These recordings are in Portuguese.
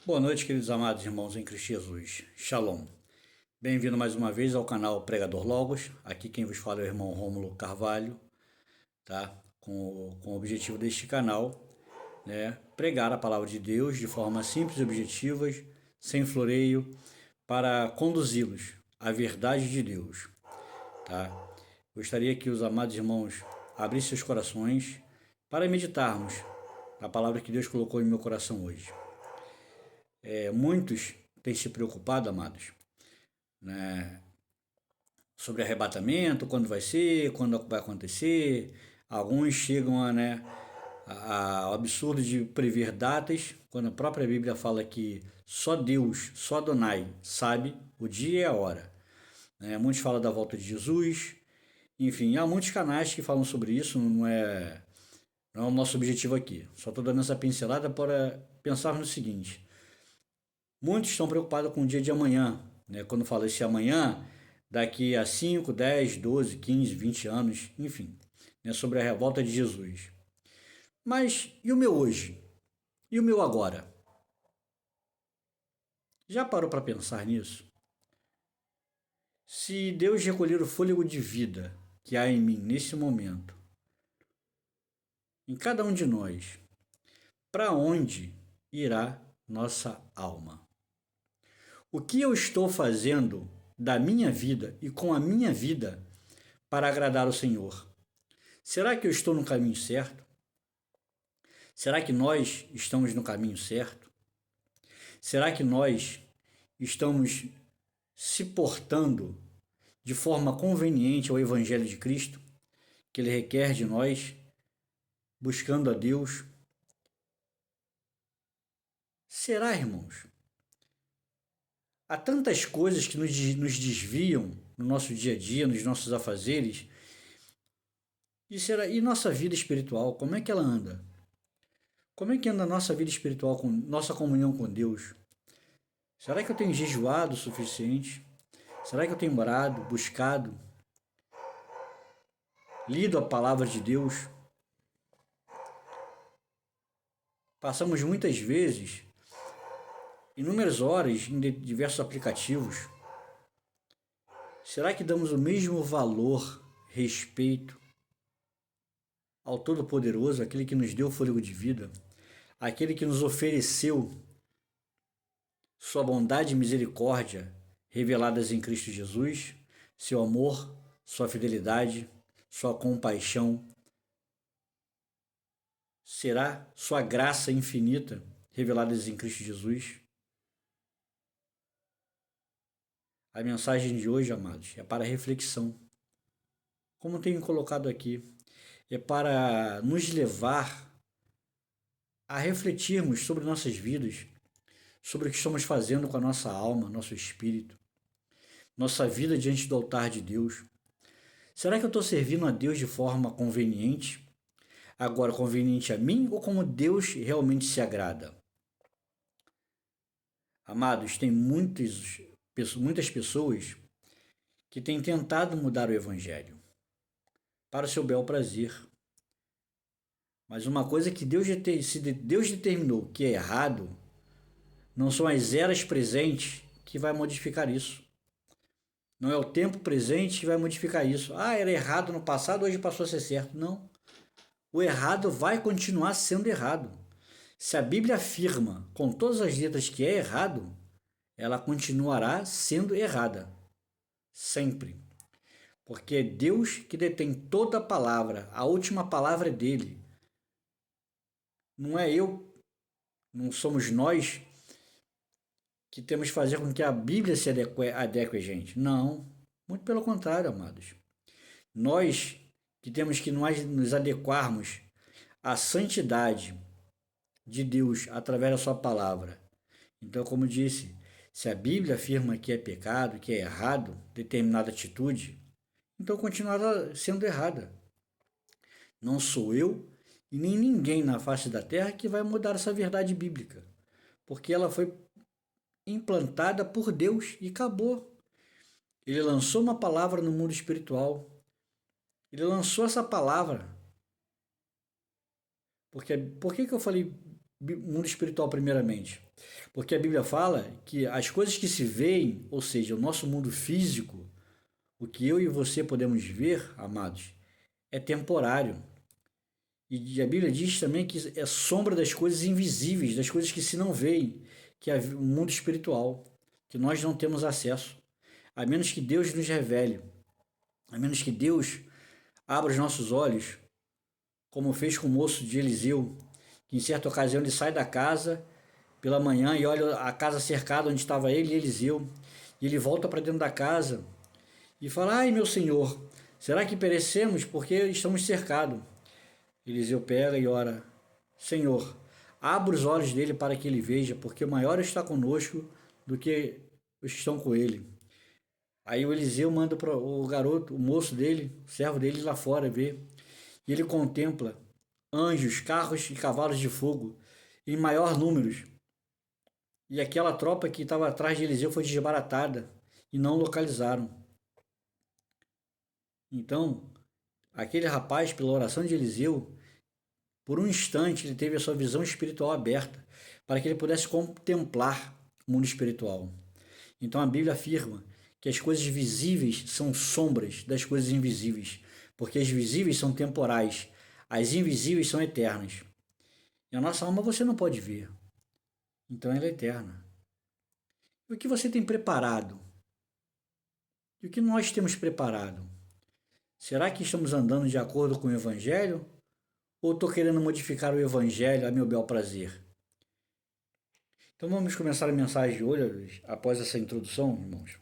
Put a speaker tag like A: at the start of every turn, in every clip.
A: Boa noite, queridos amados irmãos em Cristo Jesus. Shalom. Bem-vindo mais uma vez ao canal Pregador Logos. Aqui quem vos fala é o irmão Rômulo Carvalho, tá? Com o objetivo deste canal, né, pregar a palavra de Deus de forma simples e objetiva, sem floreio, para conduzi-los à verdade de Deus, tá? Gostaria que os amados irmãos abrissem seus corações para meditarmos na palavra que Deus colocou em meu coração hoje. Muitos têm se preocupado, amados, né, sobre arrebatamento, quando vai ser, quando vai acontecer. Alguns chegam ao absurdo de prever datas, quando a própria Bíblia fala que só Deus, só Adonai, sabe o dia e a hora. Muitos falam da volta de Jesus, enfim, há muitos canais que falam sobre isso, não é o nosso objetivo aqui. Só estou dando essa pincelada para pensar no seguinte: muitos estão preocupados com o dia de amanhã, né? Quando fala esse amanhã, daqui a 5, 10, 12, 15, 20 anos, enfim, né? Sobre a revolta de Jesus. Mas e o meu hoje? E o meu agora? Já parou para pensar nisso? Se Deus recolher o fôlego de vida que há em mim nesse momento, em cada um de nós, para onde irá nossa alma? O que eu estou fazendo da minha vida e com a minha vida para agradar o Senhor? Será que eu estou no caminho certo? Será que nós estamos no caminho certo? Será que nós estamos se portando de forma conveniente ao Evangelho de Cristo, que Ele requer de nós, buscando a Deus? Será, irmãos? Há tantas coisas que nos desviam no nosso dia a dia, nos nossos afazeres. E nossa vida espiritual, como é que ela anda? Como é que anda a nossa vida espiritual, com nossa comunhão com Deus? Será que eu tenho jejuado o suficiente? Será que eu tenho orado, buscado, lido a palavra de Deus? Passamos muitas vezes inúmeras horas em diversos aplicativos. Será que damos o mesmo valor, respeito ao Todo-Poderoso, aquele que nos deu o fôlego de vida, aquele que nos ofereceu sua bondade e misericórdia reveladas em Cristo Jesus, seu amor, sua fidelidade, sua compaixão? Será sua graça infinita reveladas em Cristo Jesus? A mensagem de hoje, amados, é para reflexão. Como tenho colocado aqui, é para nos levar a refletirmos sobre nossas vidas, sobre o que estamos fazendo com a nossa alma, nosso espírito, nossa vida diante do altar de Deus. Será que eu estou servindo a Deus de forma conveniente? Agora, conveniente a mim ou como Deus realmente se agrada? Amados, tem muitas pessoas que têm tentado mudar o Evangelho para o seu bel prazer. Mas uma coisa que se Deus determinou que é errado, não são as eras presentes que vai modificar isso. Não é o tempo presente que vai modificar isso. Ah, era errado no passado, hoje passou a ser certo. Não. O errado vai continuar sendo errado. Se a Bíblia afirma com todas as letras que é errado, ela continuará sendo errada. Sempre. Porque é Deus que detém toda a palavra. A última palavra é dele. Não é eu, não somos nós que temos que fazer com que a Bíblia se adeque a gente. Não, muito pelo contrário, amados. Nós que temos que nos adequarmos à santidade de Deus através da sua palavra. Então, como disse, se a Bíblia afirma que é pecado, que é errado, determinada atitude, então continuará sendo errada. Não sou eu e nem ninguém na face da terra que vai mudar essa verdade bíblica, porque ela foi implantada por Deus e acabou. Ele lançou uma palavra no mundo espiritual. Ele lançou essa palavra. Por que eu falei mundo espiritual primeiramente? Porque a Bíblia fala que as coisas que se veem, ou seja, o nosso mundo físico, o que eu e você podemos ver, amados, é temporário. E a Bíblia diz também que é sombra das coisas invisíveis, das coisas que se não veem, que é o mundo espiritual, que nós não temos acesso, a menos que Deus nos revele, a menos que Deus abra os nossos olhos, como fez com o moço de Eliseu, que em certa ocasião ele sai da casa pela manhã e olha a casa cercada onde estava ele e Eliseu, e ele volta para dentro da casa e fala: Ai, meu senhor, será que perecemos porque estamos cercados? Eliseu pega e ora: Senhor, abra os olhos dele para que ele veja, porque o maior está conosco do que os que estão com ele. Aí o Eliseu manda para o garoto, o moço dele, o servo dele, lá fora ver. E ele contempla anjos, carros e cavalos de fogo em maior números. E aquela tropa que estava atrás de Eliseu foi desbaratada e não localizaram. Então, aquele rapaz, pela oração de Eliseu, por um instante ele teve a sua visão espiritual aberta para que ele pudesse contemplar o mundo espiritual. Então a Bíblia afirma que as coisas visíveis são sombras das coisas invisíveis, porque as visíveis são temporais, as invisíveis são eternas. E a nossa alma você não pode ver, então ela é eterna. E o que você tem preparado? E o que nós temos preparado? Será que estamos andando de acordo com o Evangelho? Ou estou querendo modificar o Evangelho a meu bel prazer? Então vamos começar a mensagem de hoje, após essa introdução, irmãos.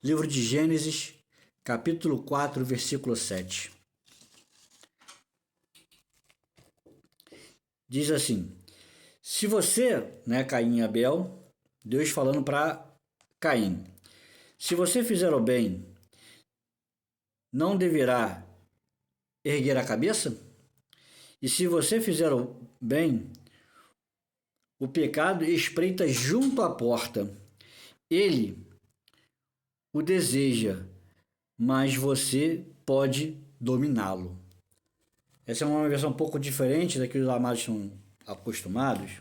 A: Livro de Gênesis, capítulo 4, versículo 7. Diz assim: se você, Caim e Abel, Deus falando para Caim, se você fizer o bem, não deverá erguer a cabeça? E se você fizer o bem, o pecado espreita junto à porta. Ele o deseja, mas você pode dominá-lo. Essa é uma versão um pouco diferente da que os amados estão acostumados.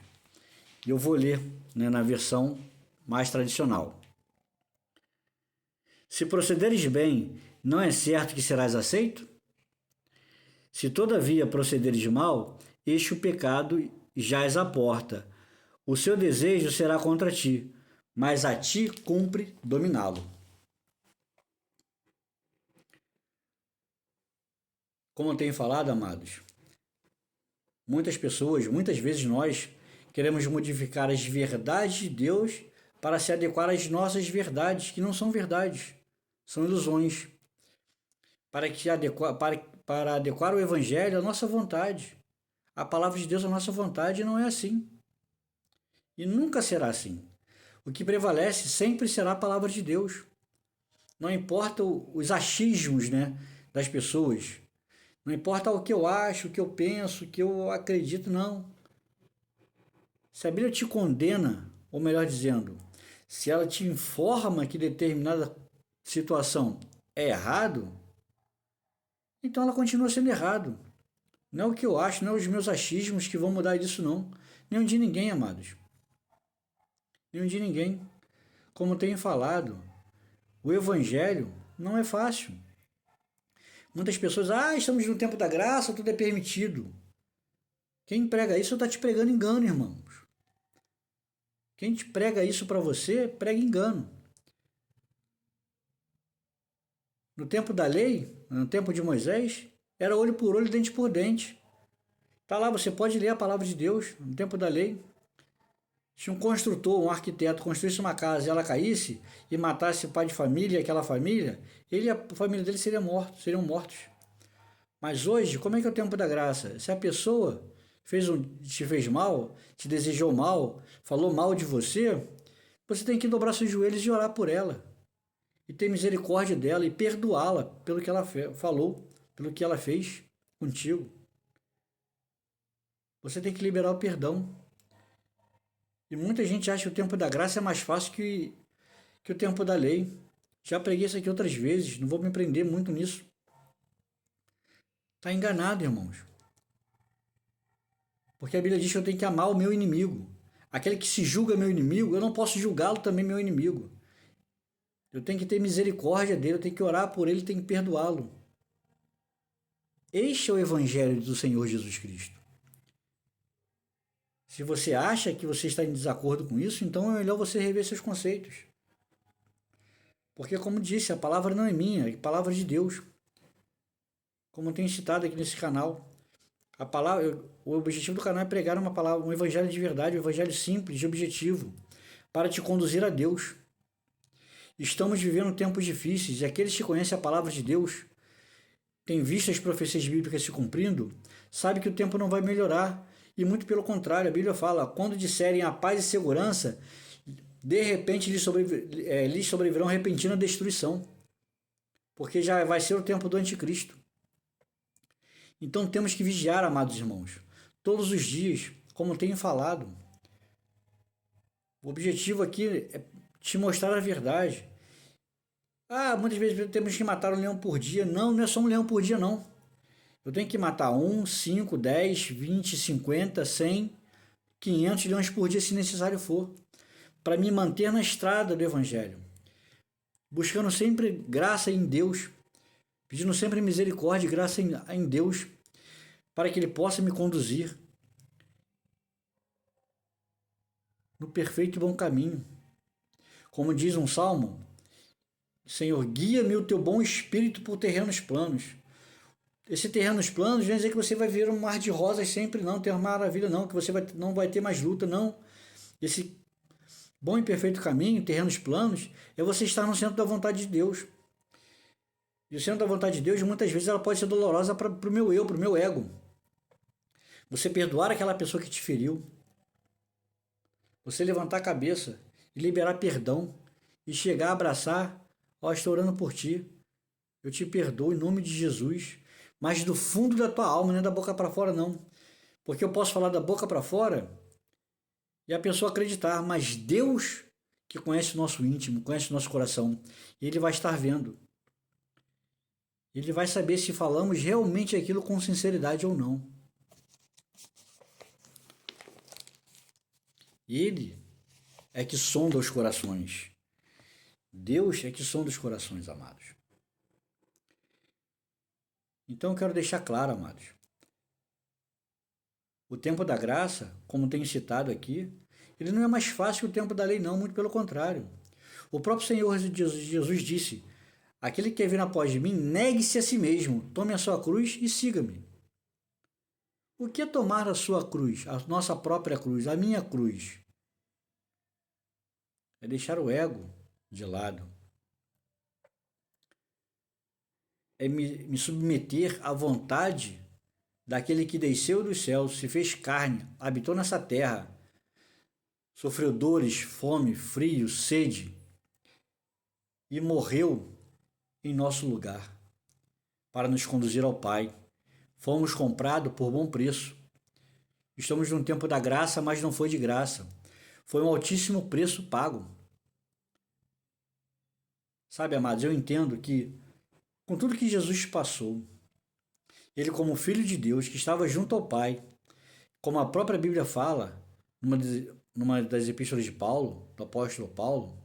A: E eu vou ler na versão mais tradicional. Se procederes bem, não é certo que serás aceito? Se todavia procederes mal, este o pecado jaz à porta. O seu desejo será contra ti, mas a ti cumpre dominá-lo. Como eu tenho falado, amados, muitas pessoas, muitas vezes nós, queremos modificar as verdades de Deus para se adequar às nossas verdades, que não são verdades, são ilusões. Para adequar o Evangelho à nossa vontade. A palavra de Deus à nossa vontade não é assim. E nunca será assim. O que prevalece sempre será a palavra de Deus. Não importa os achismos das pessoas. Não importa o que eu acho, o que eu penso, o que eu acredito, não. Se a Bíblia te condena, ou melhor dizendo, se ela te informa que determinada situação é errado, então ela continua sendo errado. Não é o que eu acho, não é os meus achismos que vão mudar isso, não. Nenhum de ninguém, amados. Nenhum de ninguém. Como tenho falado, o Evangelho não é fácil. Muitas pessoas, estamos no tempo da graça, tudo é permitido. Quem prega isso está te pregando engano, irmãos. Quem te prega isso para você, prega engano. No tempo da lei, no tempo de Moisés, era olho por olho, dente por dente. Está lá, você pode ler a palavra de Deus no tempo da lei. Se um construtor, um arquiteto construísse uma casa e ela caísse e matasse o pai de família e aquela família, ele e a família dele seriam mortos. Mas hoje, como é que é o tempo da graça? Se a pessoa te fez mal, te desejou mal, falou mal de você, você tem que dobrar seus joelhos e orar por ela. E ter misericórdia dela e perdoá-la pelo que ela falou, pelo que ela fez contigo. Você tem que liberar o perdão. E muita gente acha que o tempo da graça é mais fácil que o tempo da lei. Já preguei isso aqui outras vezes, não vou me prender muito nisso. Está enganado, irmãos. Porque a Bíblia diz que eu tenho que amar o meu inimigo. Aquele que se julga meu inimigo, eu não posso julgá-lo também meu inimigo. Eu tenho que ter misericórdia dele, eu tenho que orar por ele, tenho que perdoá-lo. Este é o Evangelho do Senhor Jesus Cristo. Se você acha que você está em desacordo com isso, então é melhor você rever seus conceitos. Porque, como disse, a palavra não é minha, é a palavra de Deus. Como eu tenho citado aqui nesse canal. A palavra, o objetivo do canal é pregar uma palavra, um evangelho de verdade, um evangelho simples e objetivo, para te conduzir a Deus. Estamos vivendo tempos difíceis e aqueles que conhecem a palavra de Deus, têm visto as profecias bíblicas se cumprindo, sabe que o tempo não vai melhorar. E muito pelo contrário, a Bíblia fala, quando disserem a paz e segurança, de repente lhes sobrevirão repentina destruição. Porque já vai ser o tempo do anticristo. Então temos que vigiar, amados irmãos, todos os dias, como tenho falado. O objetivo aqui é te mostrar a verdade. Muitas vezes temos que matar um leão por dia. Não, não é só um leão por dia, não. Eu tenho que matar 1, 5, 10, 20, 50, 100, 500 leões por dia, se necessário for, para me manter na estrada do Evangelho, buscando sempre graça em Deus, pedindo sempre misericórdia e graça em Deus, para que Ele possa me conduzir no perfeito e bom caminho. Como diz um salmo, Senhor, guia-me o teu bom espírito por terrenos planos. Esse terrenos planos não quer dizer que você vai ver um mar de rosas sempre, não, ter uma maravilha, não, que você não vai ter mais luta, não. Esse bom e perfeito caminho, terrenos planos, é você estar no centro da vontade de Deus. E o centro da vontade de Deus, muitas vezes, ela pode ser dolorosa para o meu eu, para o meu ego. Você perdoar aquela pessoa que te feriu. Você levantar a cabeça e liberar perdão. E chegar a abraçar, estou orando por ti. Eu te perdoo em nome de Jesus. Mas do fundo da tua alma, não é da boca para fora, não. Porque eu posso falar da boca para fora e a pessoa acreditar, mas Deus, que conhece o nosso íntimo, conhece o nosso coração, Ele vai estar vendo. Ele vai saber se falamos realmente aquilo com sinceridade ou não. Ele é que sonda os corações. Deus é que sonda os corações, amados. Então eu quero deixar claro, amados. O tempo da graça, como tenho citado aqui, ele não é mais fácil que o tempo da lei, não, muito pelo contrário. O próprio Senhor Jesus disse, aquele que quer vir após de mim, negue-se a si mesmo, tome a sua cruz e siga-me. O que é tomar a sua cruz, a nossa própria cruz, a minha cruz? É deixar o ego de lado. É me submeter à vontade daquele que desceu dos céus, se fez carne, habitou nessa terra, sofreu dores, fome, frio, sede e morreu em nosso lugar para nos conduzir ao Pai. Fomos comprados por bom preço. Estamos num tempo da graça, mas não foi de graça. Foi um altíssimo preço pago. Sabe, amados, eu entendo que com tudo que Jesus passou, ele como filho de Deus, que estava junto ao Pai, como a própria Bíblia fala, numa das epístolas de Paulo, do apóstolo Paulo,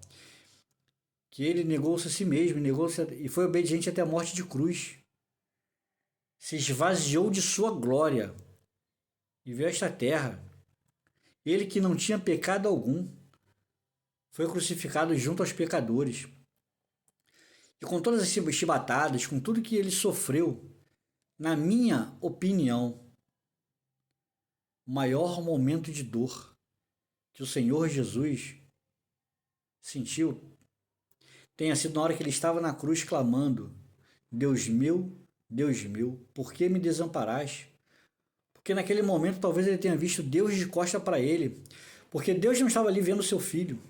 A: que ele negou-se a si mesmo, e foi obediente até a morte de cruz. Se esvaziou de sua glória e veio a esta terra. Ele que não tinha pecado algum, foi crucificado junto aos pecadores. E com todas as chibatadas, com tudo que ele sofreu, na minha opinião, o maior momento de dor que o Senhor Jesus sentiu tenha sido na hora que ele estava na cruz clamando, Deus meu, por que me desamparaste? Porque naquele momento talvez ele tenha visto Deus de costa para ele, porque Deus não estava ali vendo seu filho,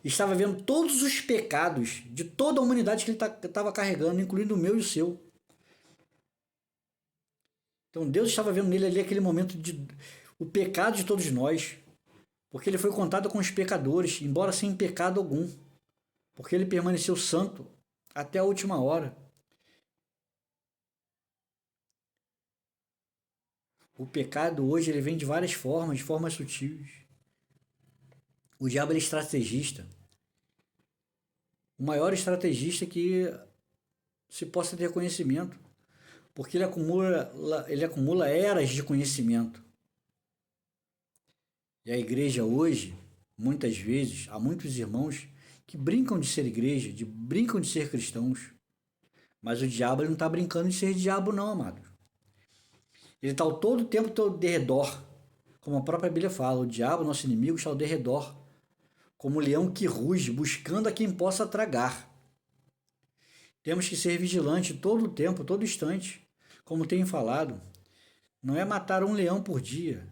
A: estava vendo todos os pecados de toda a humanidade que ele estava carregando, incluindo o meu e o seu. Então Deus estava vendo nele ali aquele momento o pecado de todos nós, porque ele foi contado com os pecadores, embora sem pecado algum, porque ele permaneceu santo até a última hora. O pecado hoje ele vem de várias formas, de formas sutis. O diabo é estrategista. O maior estrategista que se possa ter conhecimento. Porque ele acumula eras de conhecimento. E a igreja hoje, muitas vezes, há muitos irmãos que brincam de ser igreja, brincam de ser cristãos. Mas o diabo ele não está brincando de ser diabo não, amado. Ele está todo o tempo ao derredor. Como a própria Bíblia fala, o diabo, nosso inimigo, está ao derredor. Como um leão que ruge, buscando a quem possa tragar. Temos que ser vigilantes todo o tempo, todo instante. Como tenho falado, não é matar um leão por dia.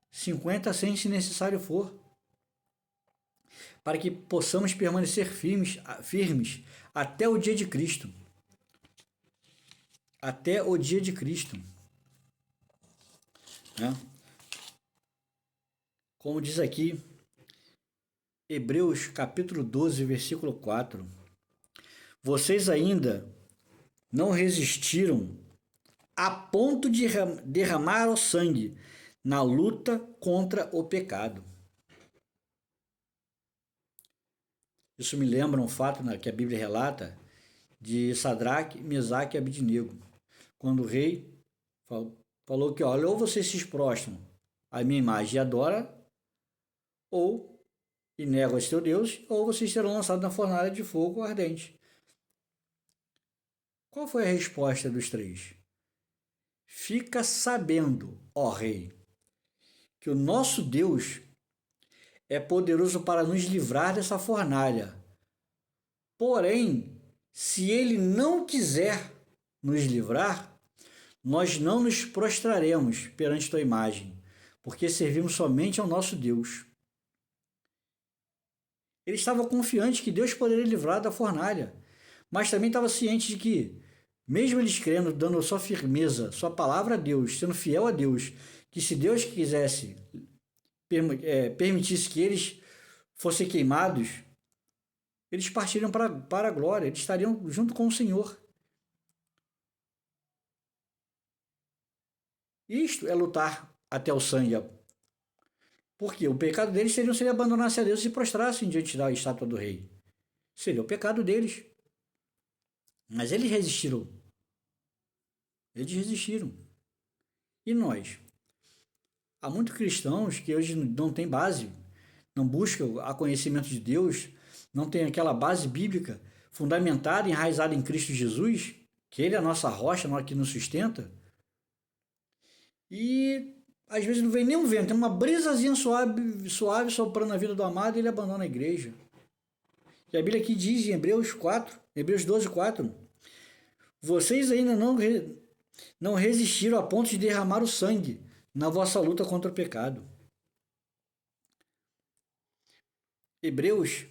A: 50 a 100 se necessário for. Para que possamos permanecer firmes até o dia de Cristo. Até o dia de Cristo. Como diz aqui, Hebreus capítulo 12, versículo 4. Vocês ainda não resistiram a ponto de derramar o sangue na luta contra o pecado. Isso me lembra um fato que a Bíblia relata de Sadraque, Mesaque e Abednego. Quando o rei falou que, olha, ou vocês se prostram à minha imagem e adoram, ou e negam a seu Deus, ou vocês serão lançados na fornalha de fogo ardente. Qual foi a resposta dos três? Fica sabendo, ó rei, que o nosso Deus é poderoso para nos livrar dessa fornalha. Porém, se ele não quiser nos livrar, nós não nos prostraremos perante tua imagem, porque servimos somente ao nosso Deus. Ele estava confiante que Deus poderia livrar da fornalha, mas também estava ciente de que, mesmo eles crendo, dando sua firmeza, sua palavra a Deus, sendo fiel a Deus, que se Deus quisesse, permitisse que eles fossem queimados, eles partiriam para a glória, eles estariam junto com o Senhor. Isto é lutar até o sangue. Porque o pecado deles seria se ele abandonasse a Deus e se prostrassem diante da estátua do rei. Seria o pecado deles. Mas eles resistiram. Eles resistiram. E nós? Há muitos cristãos que hoje não têm base, não buscam a conhecimento de Deus, não tem aquela base bíblica fundamentada, enraizada em Cristo Jesus, que Ele é a nossa rocha, que nos sustenta. E às vezes não vem nem um vento, tem uma brisazinha suave soprando na vida do amado e ele abandona a igreja. E a Bíblia aqui diz em Hebreus 12, 4, vocês ainda não resistiram a ponto de derramar o sangue na vossa luta contra o pecado. Hebreus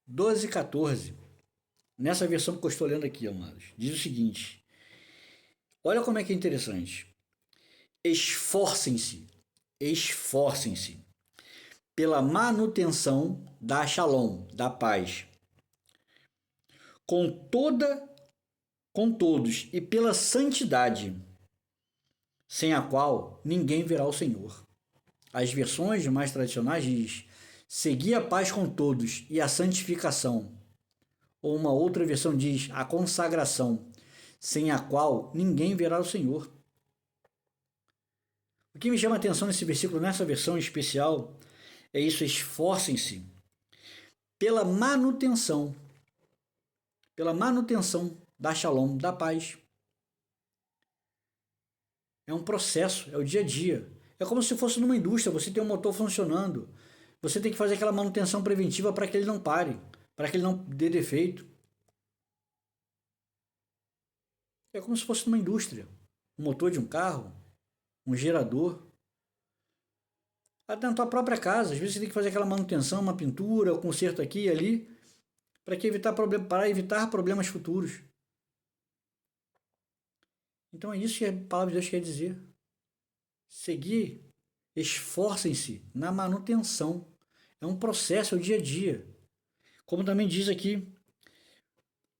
A: 12, 14, nessa versão que eu estou lendo aqui, amados, diz o seguinte, olha como é que é interessante. Esforcem-se pela manutenção da shalom, da paz, com todos e pela santidade, sem a qual ninguém verá o Senhor. As versões mais tradicionais diz: segui a paz com todos e a santificação. Ou uma outra versão diz: a consagração, sem a qual ninguém verá o Senhor. O que me chama a atenção nesse versículo, nessa versão especial, é isso: esforcem-se pela manutenção da shalom, da paz. É um processo, é o dia a dia. É como se fosse numa indústria, você tem um motor funcionando, você tem que fazer aquela manutenção preventiva para que ele não pare, para que ele não dê defeito. É como se fosse numa indústria, um motor de um carro, um gerador. Até na tua própria casa, às vezes você tem que fazer aquela manutenção, uma pintura, um conserto aqui e ali, para evitar problemas futuros. Então é isso que a palavra de Deus quer dizer. Seguir, esforcem-se na manutenção. É um processo, é o dia a dia. Como também diz aqui,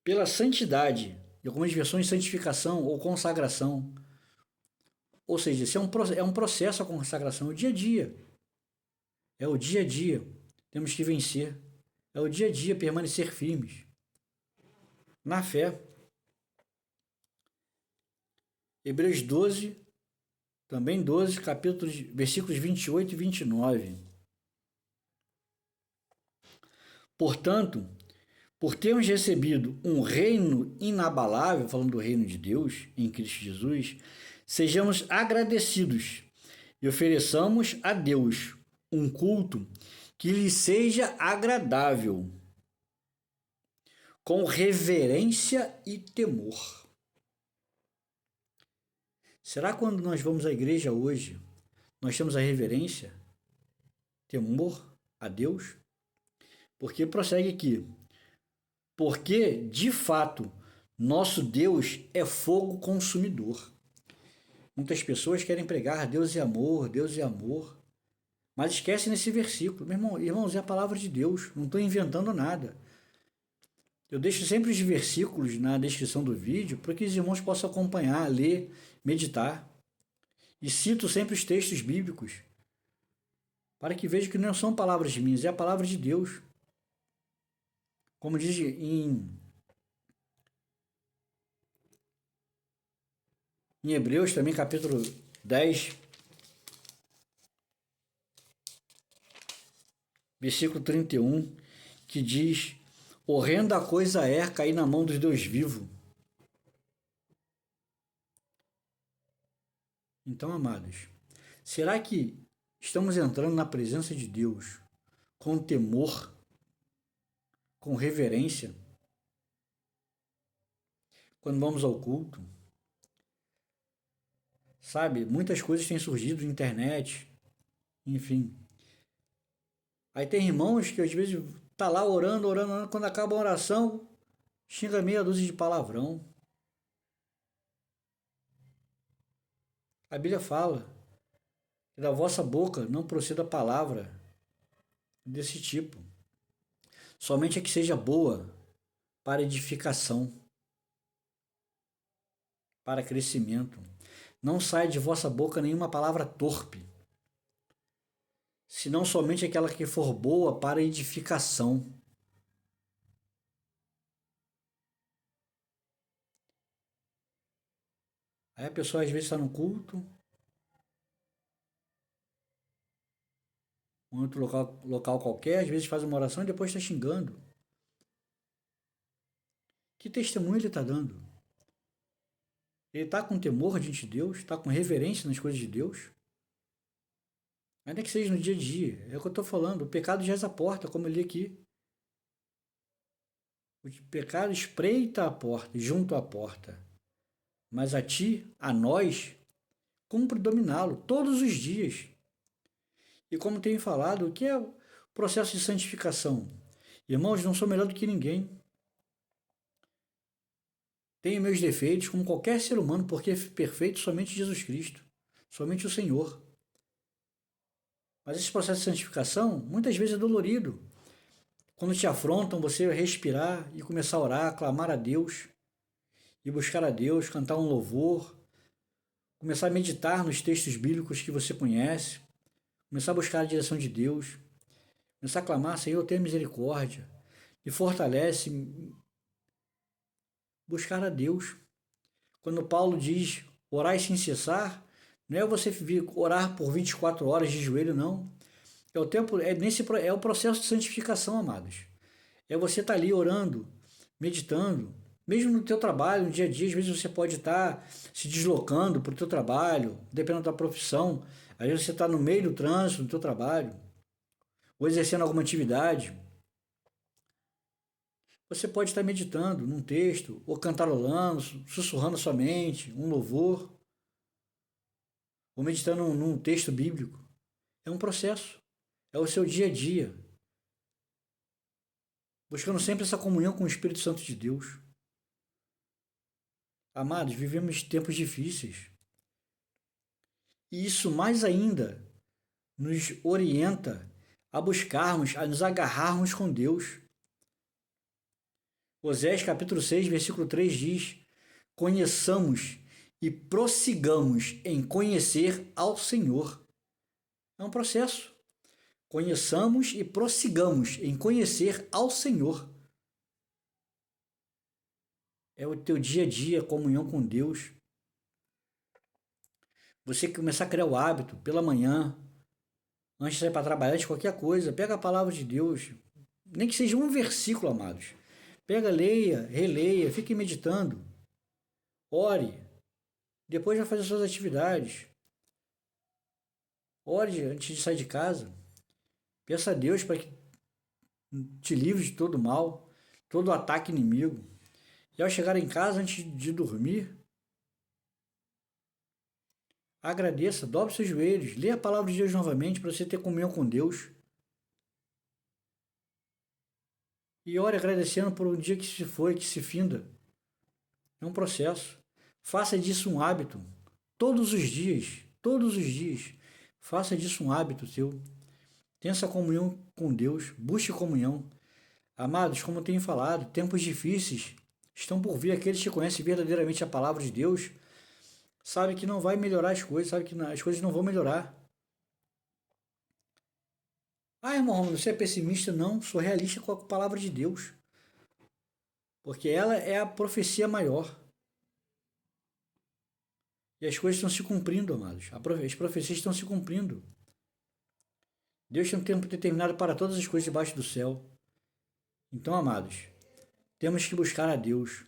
A: pela santidade, em algumas versões santificação ou consagração. Ou seja, isso é um processo a consagração, é o dia a dia. É o dia a dia. Temos que vencer. É o dia a dia permanecer firmes na fé. Hebreus 12, também 12, capítulos, versículos 28 e 29. Portanto, por termos recebido um reino inabalável, falando do reino de Deus em Cristo Jesus, sejamos agradecidos e ofereçamos a Deus um culto que lhe seja agradável, com reverência e temor. Será que quando nós vamos à igreja hoje, nós temos a reverência, temor a Deus? Porque prossegue aqui. Porque, de fato, nosso Deus é fogo consumidor. Muitas pessoas querem pregar Deus é amor, mas esquecem nesse versículo. Meu irmãos, é a palavra de Deus, não estou inventando nada. Eu deixo sempre os versículos na descrição do vídeo para que os irmãos possam acompanhar, ler, meditar. E cito sempre os textos bíblicos para que vejam que não são palavras minhas, é a palavra de Deus. Como diz em Hebreus também, capítulo 10, versículo 31, que diz: horrenda coisa é cair na mão dos Deus vivos. Então, amados, será que estamos entrando na presença de Deus com temor, com reverência? Quando vamos ao culto, sabe, muitas coisas têm surgido na internet, enfim. Aí tem irmãos que às vezes tá lá orando, quando acaba a oração, xinga meia dúzia de palavrão. A Bíblia fala que da vossa boca não proceda palavra desse tipo. Somente a que seja boa para edificação, para crescimento. Não sai de vossa boca nenhuma palavra torpe, senão somente aquela que for boa para edificação. Aí a pessoa às vezes está no culto, em outro local qualquer, às vezes faz uma oração e depois está xingando. Que testemunho ele está dando? Ele está com temor diante de Deus? Está com reverência nas coisas de Deus? Ainda que seja no dia a dia. É o que eu estou falando. O pecado jaz a porta, como eu li aqui. O pecado espreita a porta, junto à porta. Mas a ti, a nós, cumpre dominá-lo todos os dias. E como tenho falado, o que é o processo de santificação? Irmãos, não sou melhor do que ninguém. Tenho meus defeitos, como qualquer ser humano, porque é perfeito somente Jesus Cristo, somente o Senhor. Mas esse processo de santificação, muitas vezes é dolorido. Quando te afrontam, você respirar e começar a orar, clamar a Deus, e buscar a Deus, cantar um louvor, começar a meditar nos textos bíblicos que você conhece, começar a buscar a direção de Deus, começar a clamar: Senhor, tenha misericórdia, e fortalece, buscar a Deus. Quando Paulo diz orar sem cessar, não é você orar por 24 horas de joelho, não. É o tempo, é o processo de santificação, amados. É você estar ali orando, meditando, mesmo no teu trabalho, no dia a dia. Às vezes você pode estar se deslocando para o teu trabalho, dependendo da profissão. Às vezes você está no meio do trânsito do teu trabalho, ou exercendo alguma atividade. Você pode estar meditando num texto, ou cantarolando, sussurrando a sua mente, um louvor, ou meditando num texto bíblico. É um processo, é o seu dia a dia, buscando sempre essa comunhão com o Espírito Santo de Deus. Amados, vivemos tempos difíceis. E isso mais ainda nos orienta a buscarmos, a nos agarrarmos com Deus. Osés capítulo 6, versículo 3 diz: conheçamos e prossigamos em conhecer ao Senhor. É um processo. Conheçamos e prossigamos em conhecer ao Senhor. É o teu dia a dia, comunhão com Deus. Você começar a criar o hábito pela manhã, antes de sair para trabalhar, de qualquer coisa, pega a palavra de Deus, nem que seja um versículo, amados. Pega, leia, releia, fique meditando, ore, depois vai fazer suas atividades. Ore antes de sair de casa. Peça a Deus para que te livre de todo mal, todo ataque inimigo. E ao chegar em casa, antes de dormir, agradeça, dobre seus joelhos, lê a palavra de Deus novamente para você ter comunhão com Deus. E ore agradecendo por um dia que se foi, que se finda. É um processo. Faça disso um hábito. Todos os dias. Todos os dias. Faça disso um hábito seu. Tenha essa comunhão com Deus. Busque comunhão. Amados, como eu tenho falado, tempos difíceis estão por vir. Aqueles que conhecem verdadeiramente a palavra de Deus sabem que não vai melhorar as coisas, sabem que as coisas não vão melhorar. Ah, irmão, você é pessimista? Não, sou realista com a palavra de Deus. Porque ela é a profecia maior. E as coisas estão se cumprindo, amados. As profecias estão se cumprindo. Deus tem um tempo determinado para todas as coisas debaixo do céu. Então, amados, temos que buscar a Deus.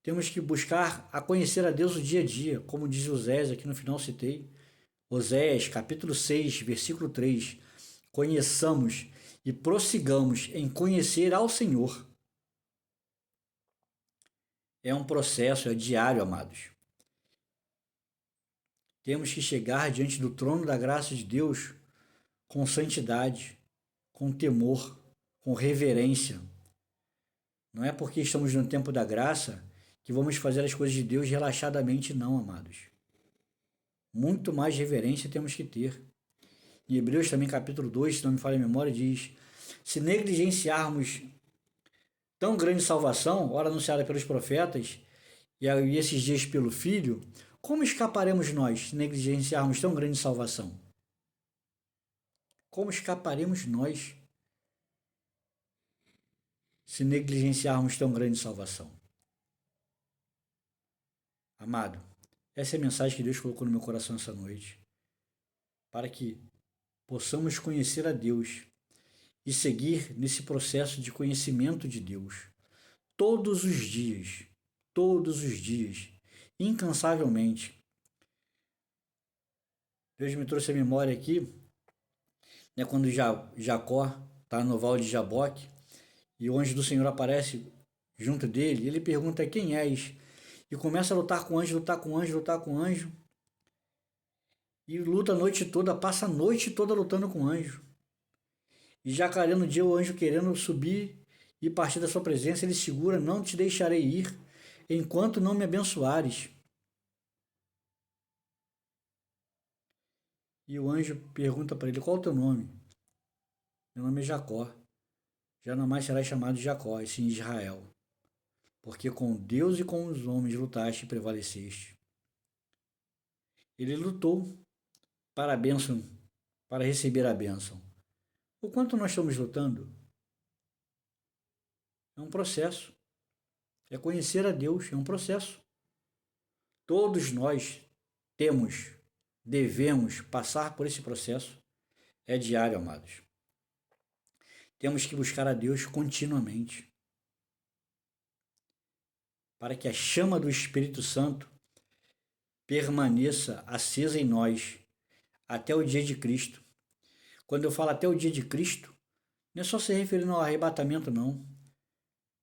A: Temos que buscar a conhecer a Deus o dia a dia, como diz Oséias, aqui no final citei. Oséias, capítulo 6, versículo 3. Conheçamos e prossigamos em conhecer ao Senhor. É um processo, é diário, amados. Temos que chegar diante do trono da graça de Deus com santidade, com temor, com reverência. Não é porque estamos no tempo da graça que vamos fazer as coisas de Deus relaxadamente, não, amados. Muito mais reverência temos que ter. Em Hebreus também, capítulo 2, se não me falha a memória, diz: se negligenciarmos tão grande salvação, ora anunciada pelos profetas, e esses dias pelo Filho, como escaparemos nós se negligenciarmos tão grande salvação? Como escaparemos nós se negligenciarmos tão grande salvação? Amado, essa é a mensagem que Deus colocou no meu coração essa noite, para que possamos conhecer a Deus e seguir nesse processo de conhecimento de Deus todos os dias, incansavelmente. Deus me trouxe a memória aqui, né, quando Jacó está no val de Jaboque e o anjo do Senhor aparece junto dele, ele pergunta: quem és? E começa a lutar com o anjo, e luta a noite toda, passa a noite toda lutando com o anjo. E já clareando o dia, o anjo querendo subir e partir da sua presença, ele segura: não te deixarei ir enquanto não me abençoares. E o anjo pergunta para ele: qual é o teu nome? Meu nome é Jacó. Já não mais serás chamado de Jacó, e sim Israel. Porque com Deus e com os homens lutaste e prevaleceste. Ele lutou para a bênção, para receber a bênção. O quanto nós estamos lutando? É um processo. É conhecer a Deus, é um processo. Todos nós devemos passar por esse processo. É diário, amados. Temos que buscar a Deus continuamente, para que a chama do Espírito Santo permaneça acesa em nós até o dia de Cristo. Quando eu falo até o dia de Cristo, não é só se referindo ao arrebatamento, não.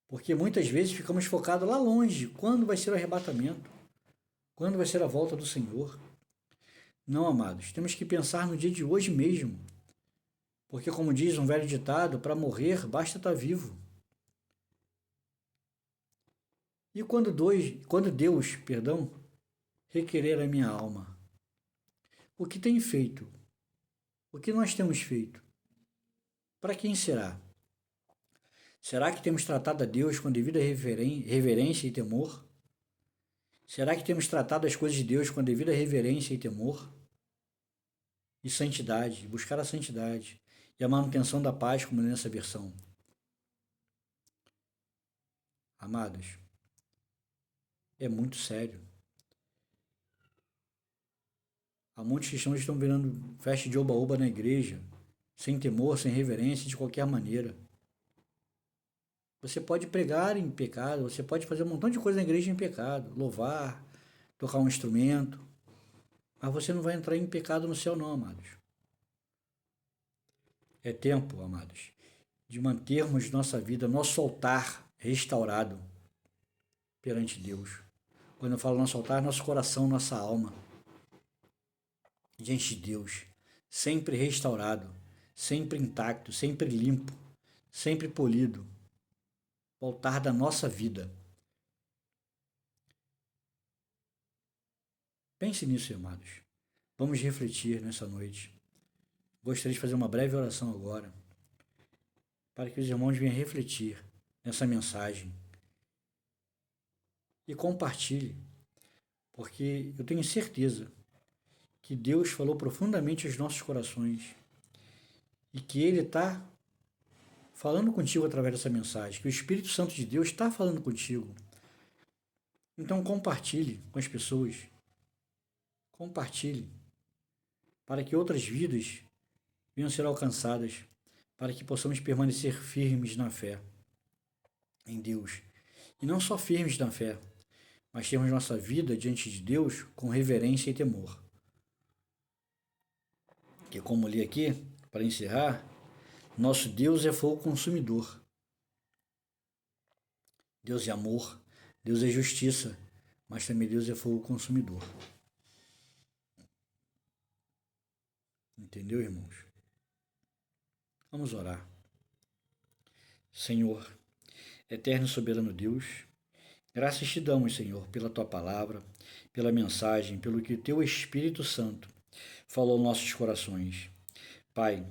A: Porque muitas vezes ficamos focados lá longe. Quando vai ser o arrebatamento? Quando vai ser a volta do Senhor? Não, amados, temos que pensar no dia de hoje mesmo. Porque, como diz um velho ditado, para morrer basta estar vivo. E quando Deus, requerer a minha alma, o que tem feito? O que nós temos feito? Para quem será? Será que temos tratado a Deus com devida reverência e temor? Será que temos tratado as coisas de Deus com a devida reverência e temor? E santidade, buscar a santidade e a manutenção da paz, como nessa versão. Amados, é muito sério. Há muitos cristãos que estão virando festa de oba-oba na igreja, sem temor, sem reverência, de qualquer maneira. Você pode pregar em pecado, você pode fazer um montão de coisa na igreja em pecado, louvar, tocar um instrumento, mas você não vai entrar em pecado no céu não, amados. É tempo, amados, de mantermos nossa vida, nosso altar restaurado perante Deus. Quando eu falo nosso altar, nosso coração, nossa alma, diante de Deus, sempre restaurado, sempre intacto, sempre limpo, sempre polido, o altar da nossa vida. Pense nisso, amados. Vamos refletir nessa noite. Gostaria de fazer uma breve oração agora, para que os irmãos venham refletir nessa mensagem e compartilhe, porque eu tenho certeza que Deus falou profundamente aos nossos corações e que Ele está falando contigo através dessa mensagem, que o Espírito Santo de Deus está falando contigo. Então compartilhe com as pessoas, compartilhe, para que outras vidas venham a ser alcançadas, para que possamos permanecer firmes na fé em Deus. E não só firmes na fé, mas termos nossa vida diante de Deus com reverência e temor. Que, como li aqui, para encerrar, nosso Deus é fogo consumidor. Deus é amor, Deus é justiça, mas também Deus é fogo consumidor. Entendeu, irmãos? Vamos orar. Senhor, eterno e soberano Deus, graças te damos, Senhor, pela tua palavra, pela mensagem, pelo que o teu Espírito Santo falou aos nossos corações. Pai,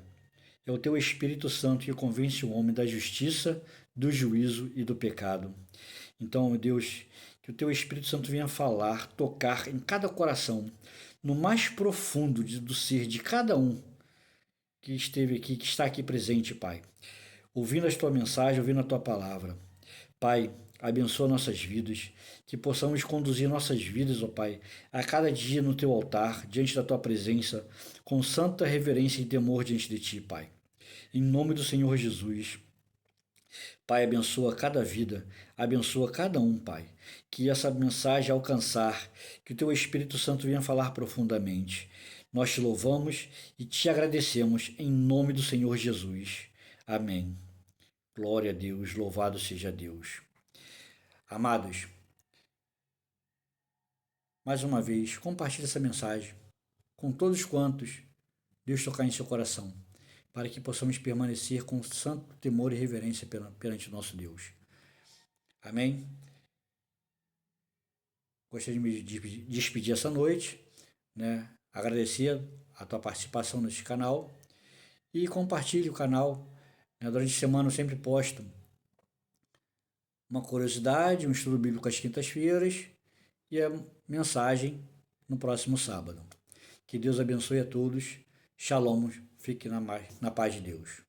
A: é o teu Espírito Santo que convence o homem da justiça, do juízo e do pecado. Então, Deus, que o teu Espírito Santo venha falar, tocar em cada coração, no mais profundo do ser de cada um que esteve aqui, que está aqui presente, Pai. Ouvindo a tua mensagem, ouvindo a tua palavra. Pai, abençoa nossas vidas, que possamos conduzir nossas vidas, ó Pai, a cada dia no teu altar, diante da tua presença, com santa reverência e temor diante de ti, Pai. Em nome do Senhor Jesus. Pai, abençoa cada vida, abençoa cada um, Pai. Que essa mensagem alcançar, que o teu Espírito Santo venha falar profundamente. Nós te louvamos e te agradecemos em nome do Senhor Jesus. Amém. Glória a Deus, louvado seja Deus. Amados, mais uma vez, compartilhe essa mensagem com todos quantos Deus tocar em seu coração, para que possamos permanecer com santo temor e reverência perante o nosso Deus. Amém? Gostaria de me despedir essa noite, né? Agradecer a tua participação neste canal e compartilhe o canal. Durante a semana eu sempre posto uma curiosidade, um estudo bíblico às quintas-feiras e a mensagem no próximo sábado. Que Deus abençoe a todos. Shalom, fique na paz de Deus.